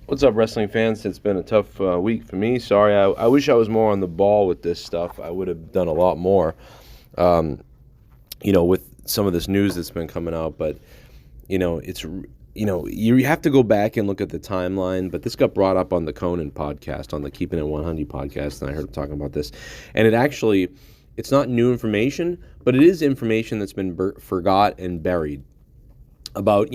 What's up, wrestling fans? It's been a tough week for me. Sorry, I wish I was more on the ball with this stuff. I would have done a lot more, um, with some of this news that's been coming out. But, you have to go back and look at the timeline. But this got brought up on the Conan podcast, on the Keeping It 100 podcast, and I heard him talking about this. And it's not new information, but it is information that's been forgot and buried about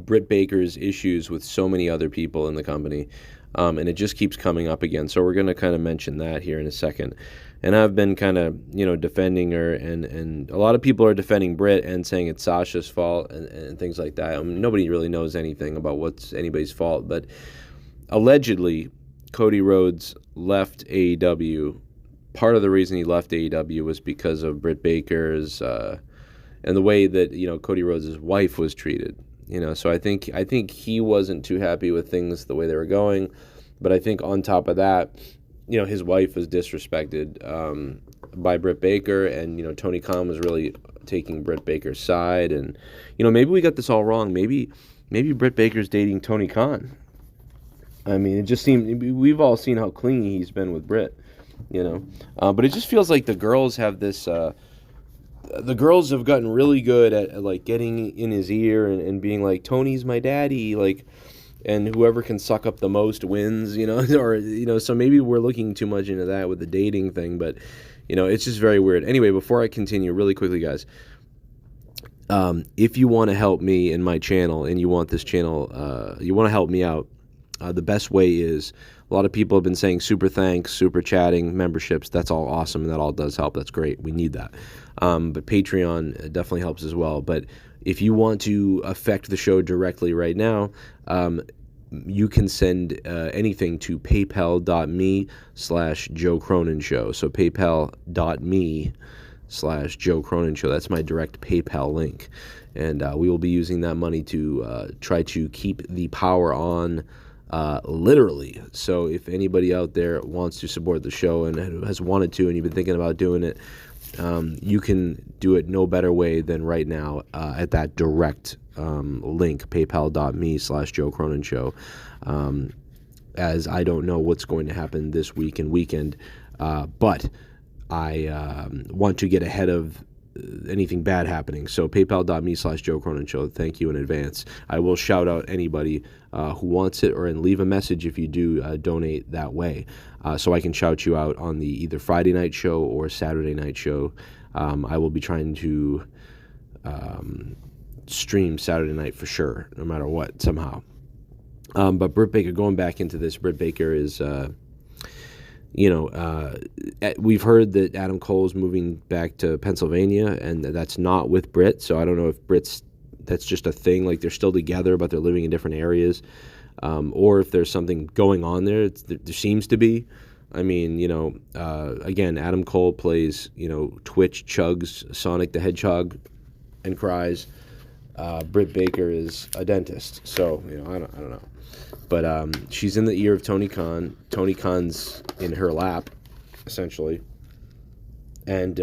Britt Baker's issues with so many other people in the company, and it just keeps coming up again. So we're going to kind of mention that here in a second. And I've been kind of defending her, and a lot of people are defending Britt and saying it's Sasha's fault and things like that. I mean, nobody really knows anything about what's anybody's fault, but allegedly Cody Rhodes left AEW. Part of the reason he left AEW was because of Britt Baker's and the way that Cody Rhodes' wife was treated. So I think he wasn't too happy with things the way they were going, but I think on top of that, his wife was disrespected by Britt Baker, and Tony Khan was really taking Britt Baker's side, and maybe we got this all wrong. Maybe Britt Baker's dating Tony Khan. I mean, it just seemed we've all seen how clingy he's been with Britt, but it just feels like the girls have this. The girls have gotten really good at like getting in his ear and being like, Tony's my daddy, like, and whoever can suck up the most wins, or so maybe we're looking too much into that with the dating thing, but it's just very weird. Anyway, before I continue, really quickly, guys, if you want to help me in my channel and you want this channel, you want to help me out, the best way is, a lot of people have been saying super thanks, super chatting, memberships. That's all awesome, and that all does help. That's great. We need that. But Patreon definitely helps as well. But if you want to affect the show directly right now, you can send anything to paypal.me/Joe Cronin Show. So paypal.me/Joe Cronin Show. That's my direct PayPal link. And we will be using that money to try to keep the power on, literally. So if anybody out there wants to support the show and has wanted to, and you've been thinking about doing it, you can do it no better way than right now at that direct link, paypal.me/Joe Cronin Show. As I don't know what's going to happen this week and weekend, but I want to get ahead of anything bad happening. So paypal.me/Joe Cronin Show. Thank you in advance. I will shout out anybody who wants it, and leave a message if you do donate that way, so I can shout you out on the either Friday night show or Saturday night show. I will be trying to stream Saturday night for sure, no matter what, somehow. But Britt Baker, going back into this, Britt Baker is we've heard that Adam Cole is moving back to Pennsylvania, and that's not with Britt. So I don't know if that's just a thing, like they're still together, but they're living in different areas, or if there's something going on there. There seems to be. I mean, again, Adam Cole plays, Twitch, chugs Sonic the Hedgehog, and cries. Britt Baker is a dentist, so I don't know. But she's in the ear of Tony Khan. Tony Khan's in her lap, essentially. And,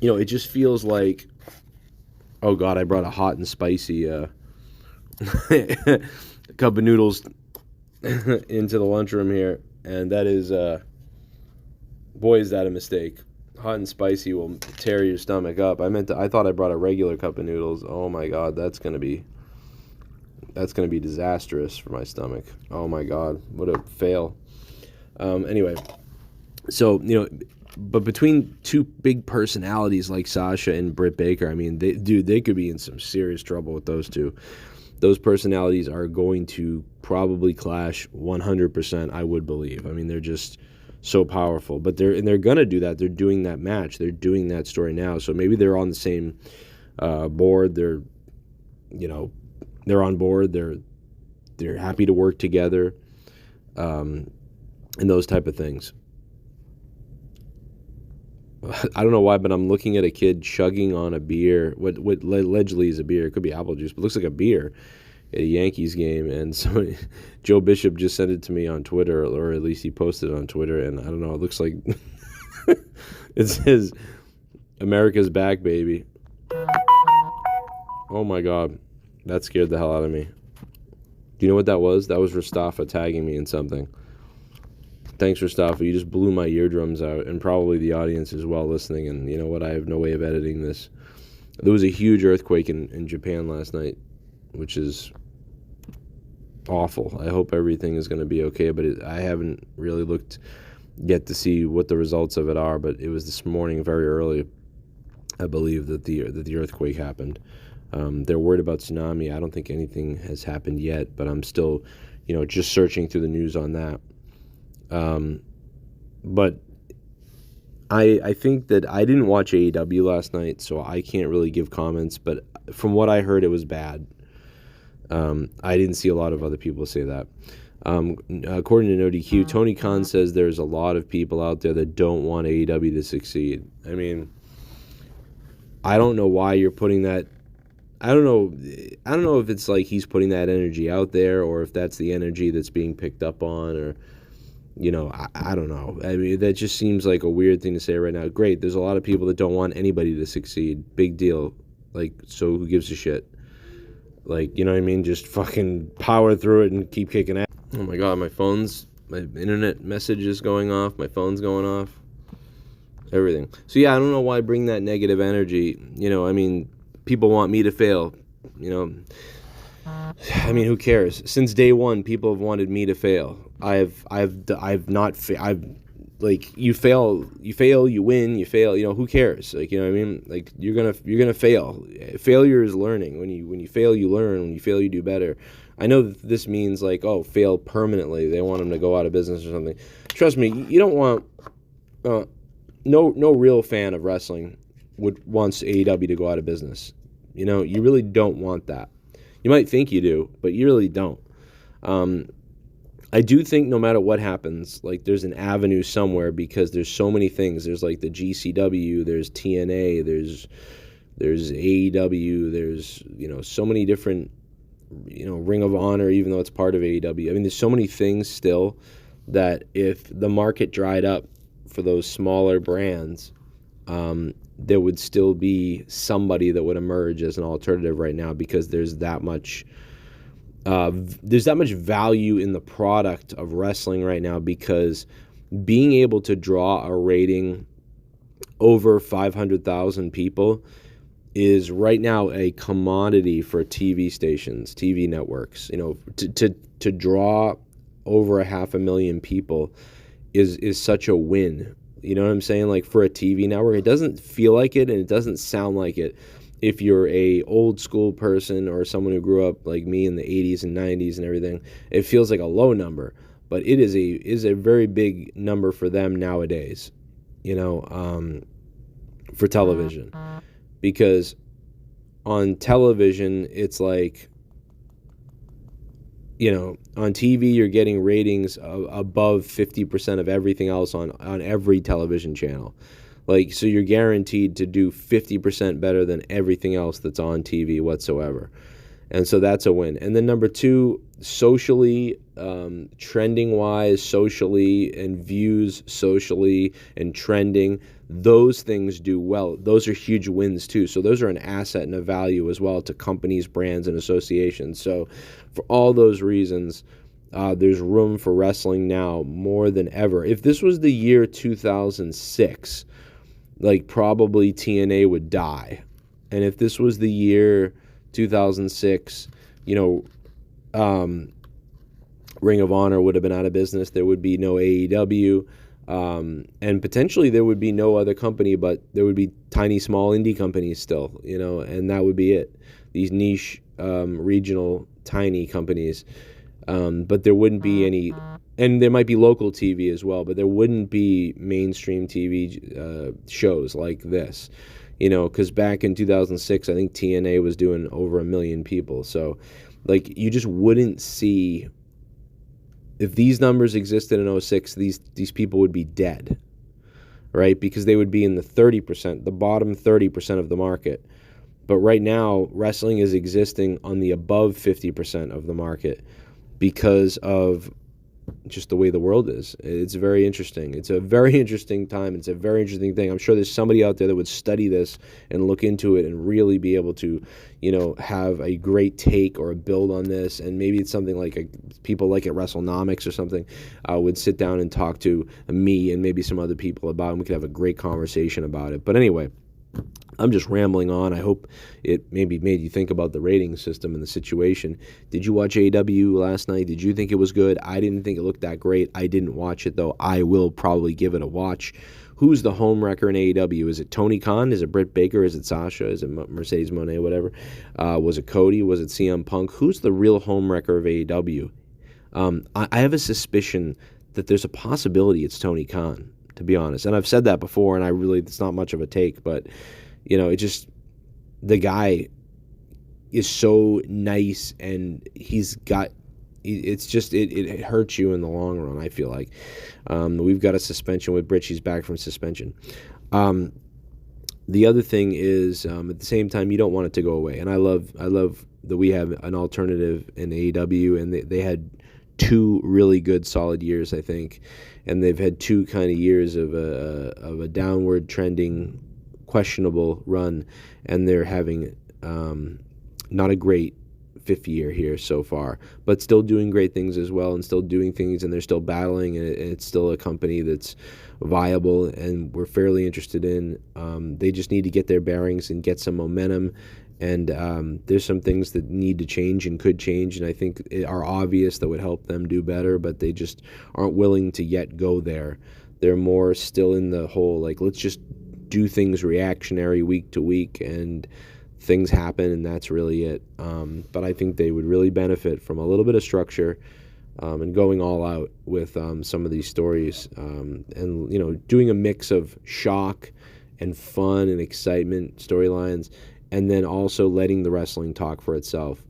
it just feels like, oh, God, I brought a hot and spicy cup of noodles into the lunchroom here. And that is, boy, is that a mistake. Hot and spicy will tear your stomach up. I thought I brought a regular cup of noodles. Oh, my God, that's going to be disastrous for my stomach. Oh my God, what a fail. Anyway, so, but between two big personalities like Sasha and Britt Baker, I mean, they could be in some serious trouble with those two. Those personalities are going to probably clash 100%, I would believe. I mean, they're just so powerful, but they're going to do that. They're doing that match. They're doing that story now. So maybe they're on the same board. They're on board. They're happy to work together, and those type of things. I don't know why, but I'm looking at a kid chugging on a beer. What allegedly is a beer. It could be apple juice, but it looks like a beer at a Yankees game. And somebody, Joe Bishop just sent it to me on Twitter, or at least he posted it on Twitter. And I don't know. It looks like it says "America's back, baby." Oh my God. That scared the hell out of me. Do you know what that was? That was Rastafa tagging me in something. Thanks, Rastafa. You just blew my eardrums out, and probably the audience as well listening. And you know what? I have no way of editing this. There was a huge earthquake in Japan last night, which is awful. I hope everything is going to be okay, but I haven't really looked yet to see what the results of it are. But it was this morning, very early, I believe, that the earthquake happened. They're worried about tsunami. I don't think anything has happened yet, but I'm still, just searching through the news on that. But I think that I didn't watch AEW last night, so I can't really give comments, but from what I heard, it was bad. I didn't see a lot of other people say that. According to NoDQ, Tony Khan says there's a lot of people out there that don't want AEW to succeed. I mean, I don't know why you're putting that. I don't know if it's like he's putting that energy out there or if that's the energy that's being picked up on, or I don't know. I mean, that just seems like a weird thing to say right now. Great, there's a lot of people that don't want anybody to succeed. Big deal. Like, so who gives a shit? Like, you know what I mean? Just fucking power through it and keep kicking ass. Oh my God, my internet message is going off. My phone's going off. Everything. So yeah, I don't know why bring that negative energy. I mean, people want me to fail. I mean, who cares? Since day one, people have wanted me to fail. Like, you fail, you win, you fail. Who cares? Like, you know what I mean? Like, you're gonna fail. Failure is learning. When you fail, you learn. When you fail, you do better. I know that this means like, fail permanently. They want them to go out of business or something. Trust me, you don't want. No real fan of wrestling wants AEW to go out of business. You really don't want that. You might think you do, but you really don't. I do think no matter what happens, like, there's an avenue somewhere, because there's so many things. There's like the GCW, there's TNA, there's AEW, there's so many different, Ring of Honor, even though it's part of AEW. I mean, there's so many things still that if the market dried up for those smaller brands, there would still be somebody that would emerge as an alternative right now, because there's that much value in the product of wrestling right now, because being able to draw a rating over 500,000 people is right now a commodity for TV stations, TV networks. To draw over 500,000 people is such a win. You know what I'm saying? Like, for a TV network, it doesn't feel like it, and it doesn't sound like it if you're a old school person or someone who grew up like me in the 80s and 90s and everything. It feels like a low number, but it is a very big number for them nowadays, for television. Because on television, it's like, on TV, you're getting ratings above 50% of everything else on every television channel. Like, so you're guaranteed to do 50% better than everything else that's on TV whatsoever. And so that's a win. And then number two, socially, trending-wise, socially, and views socially, and trending, those things do well. Those are huge wins too. So those are an asset and a value as well to companies, brands, and associations. So for all those reasons, there's room for wrestling now more than ever. If this was the year 2006, like, probably TNA would die. And if this was the year 2006, Ring of Honor would have been out of business. There would be no AEW, and potentially there would be no other company, but there would be tiny, small indie companies still, and that would be it. These niche, regional, tiny companies, but there wouldn't be any. And there might be local TV as well, but there wouldn't be mainstream TV shows like this, because back in 2006, I think TNA was doing over 1 million people. So, like, you just wouldn't see, if these numbers existed in 2006, these people would be dead, right? Because they would be in the 30%, the bottom 30% of the market. But right now, wrestling is existing on the above 50% of the market because of just the way the world is. It's very interesting. It's a very interesting time. It's a very interesting thing. I'm sure there's somebody out there that would study this and look into it and really be able to, have a great take or a build on this. And maybe it's something like people like at WrestleNomics or something would sit down and talk to me and maybe some other people about it, and we could have a great conversation about it. But anyway, I'm just rambling on. I hope it maybe made you think about the rating system and the situation. Did you watch AEW last night? Did you think it was good? I didn't think it looked that great. I didn't watch it, though. I will probably give it a watch. Who's the home wrecker in AEW? Is it Tony Khan? Is it Britt Baker? Is it Sasha? Is it Mercedes Moné? Whatever. Was it Cody? Was it CM Punk? Who's the real home wrecker of AEW? I have a suspicion that there's a possibility it's Tony Khan, to be honest. And I've said that before, and it's not much of a take, but the guy is so nice, and it hurts you in the long run, I feel like. We've got a suspension with Britt. She's back from suspension. The other thing is, at the same time, you don't want it to go away. And I love that we have an alternative in AEW, and they had 2 really good solid years, I think. And they've had 2 kind of years of a downward trending, questionable run, and they're having not a great 5th year here so far, but still doing great things as well, and still doing things, and they're still battling, and it's still a company that's viable, and we're fairly interested in. They just need to get their bearings and get some momentum, and there's some things that need to change and could change, and I think are obvious that would help them do better, but they just aren't willing to yet go there. They're more still in the whole, let's just do things reactionary week to week, and things happen, and that's really it. But I think they would really benefit from a little bit of structure and going all out with some of these stories, and doing a mix of shock and fun and excitement storylines, and then also letting the wrestling talk for itself.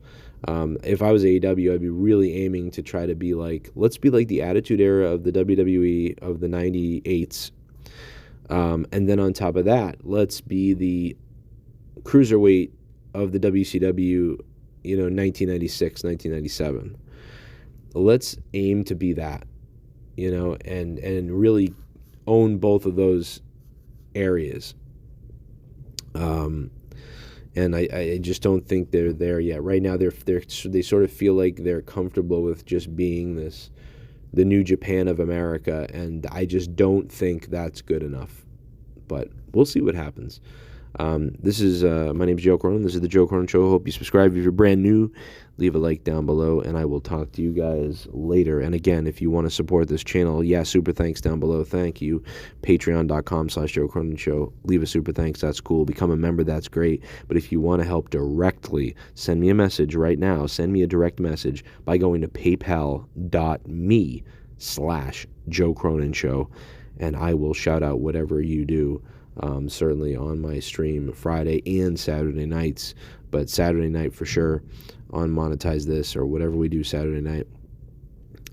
If I was AEW, I'd be really aiming to try to be let's be like the Attitude Era of the WWE of the 98s. And then on top of that, let's be the cruiserweight of the WCW, 1996, 1997. Let's aim to be that, and really own both of those areas. And I just don't think they're there yet. Right now, they sort of feel like they're comfortable with just being the New Japan of America, and I just don't think that's good enough. But we'll see what happens. This is my name's Joe Cronin. This is the Joe Cronin Show. Hope you subscribe if you're brand new. Leave a like down below, and I will talk to you guys later. And again, if you want to support this channel, super thanks down below. Thank you. Patreon.com/Joe Cronin Show. Leave a super thanks. That's cool. Become a member. That's great. But if you want to help directly, send me a message right now. Send me a direct message by going to paypal.me/Joe Cronin Show, and I will shout out whatever you do. Certainly on my stream Friday and Saturday nights, but Saturday night for sure on Monetize This or whatever we do Saturday night.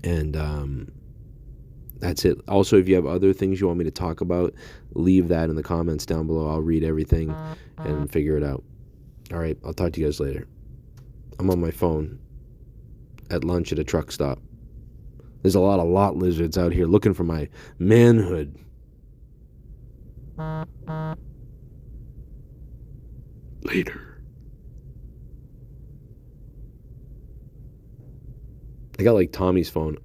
And that's it. Also, if you have other things you want me to talk about, leave that in the comments down below. I'll read everything and figure it out. All right, I'll talk to you guys later. I'm on my phone at lunch at a truck stop. There's a lot of lot lizards out here looking for my manhood. Later. I got Tommy's phone.